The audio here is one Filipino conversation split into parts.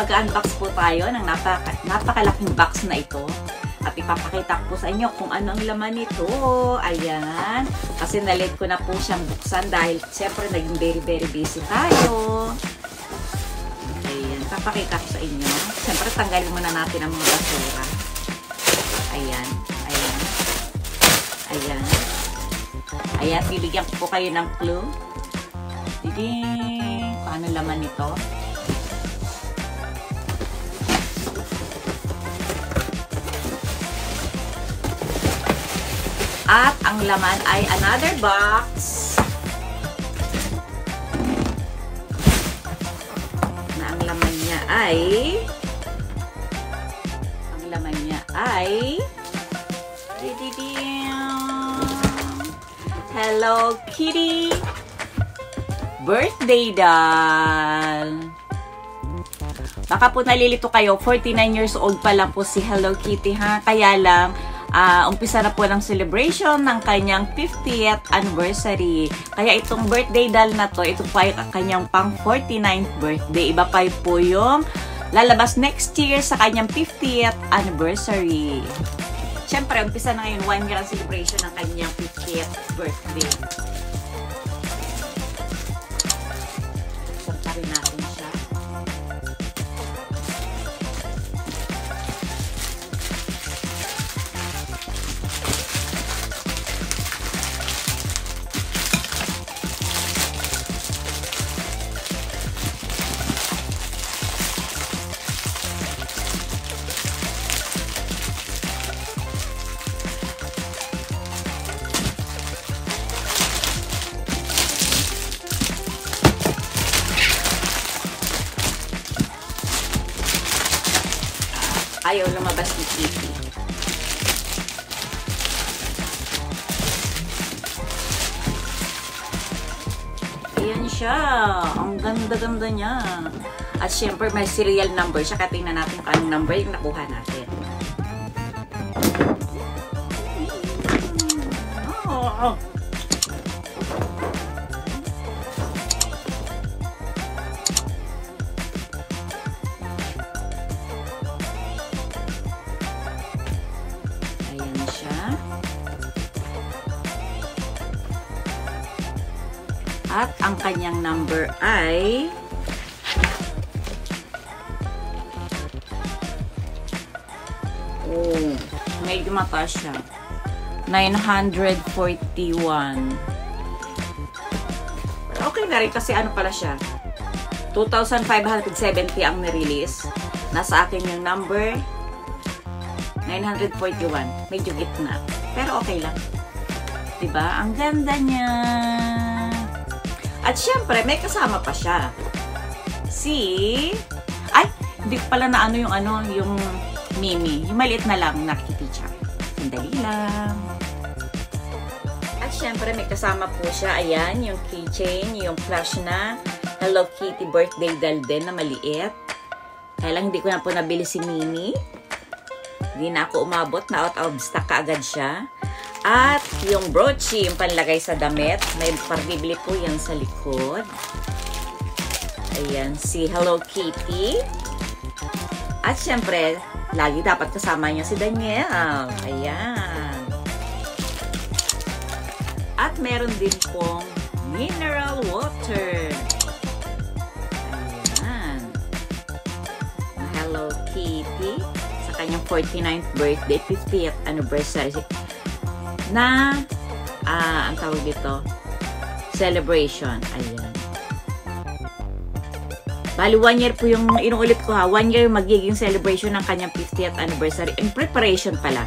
Mag-unbox po tayo ng napakalaking box na ito. At ipapakita ko po sa inyo kung ano ang laman nito. Ayan. Kasi na-late ko na po siyang buksan dahil siyempre naging very busy tayo. Ayan. Papakita ko sa inyo. Siyempre tanggalin muna natin ang mga basura. Ayan. Ayan. Ayan. Ayan. Bibigyan ko po kayo ng clue. Paano laman nito? At ang laman ay another box. Na ang laman niya ay Hello Kitty birthday doll. Baka po nalilito kayo, 49 years old pa lang po si Hello Kitty ha. Kaya lang umpisa na po ng celebration ng kanyang 50th anniversary. Kaya itong birthday doll na to, ito po ay kanyang pang 49th birthday. Iba pa po yung lalabas next year sa kanyang 50th anniversary. Siyempre, umpisa na ngayon 1 year ang celebration ng kanyang 50th birthday. Santa rin natin siya. Ayaw lumabas ni Kitty. Ayan siya. Ang ganda-ganda niya. At syempre may serial number siya. Kaya tingnan natin kung anong number yung nakuha natin. Oh. At ang kanyang number ay medyo mataas siya. 941. Pero okay na rin kasi ano pala siya. 2,570 ang na-release. Nasa akin yung number 941. Medyo gitna. Pero okay lang. Diba? Ang ganda niya. At syempre, may kasama pa siya. Ay, hindi pala na yung mini. Yung maliit na lang na Kitty Chow. Sandali lang. At syempre, may kasama po siya. Ayan, yung keychain, yung flash na Hello Kitty birthday doll din na maliit. Kaya lang, hindi ko na po nabili si mini. Hindi na ako umabot. Na out of stock kaagad siya. At yung broochie, yung panlagay sa damit. May parbibili po yan sa likod. Ayan, si Hello Kitty. At syempre, lagi dapat kasama niya si Daniel. Ayan. At meron din pong mineral water. Ayan. Hello Kitty. Sa kanyang 49th birthday, 50th anniversary. Na, ang tawag dito, celebration. Ayan. Bali, 1 year po yung, inuulit ko ha, 1 year magiging celebration ng kanyang 50th anniversary. In preparation pala.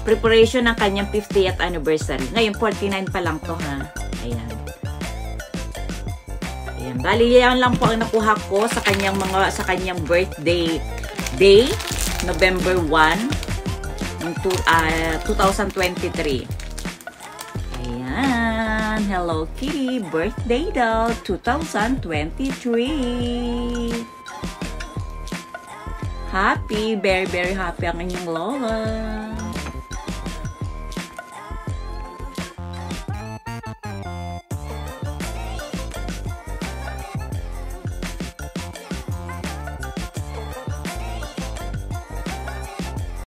Preparation ng kanyang 50th anniversary. Ngayon, 49 pa lang to ha. Ayan. Ayan. Bali, yan lang po ang nakuha ko sa kanyang birthday day, November 1. in 2023. Ayan. Hello Kitty. Birthday daw. 2023. Happy. Very, very happy ang inyong lola.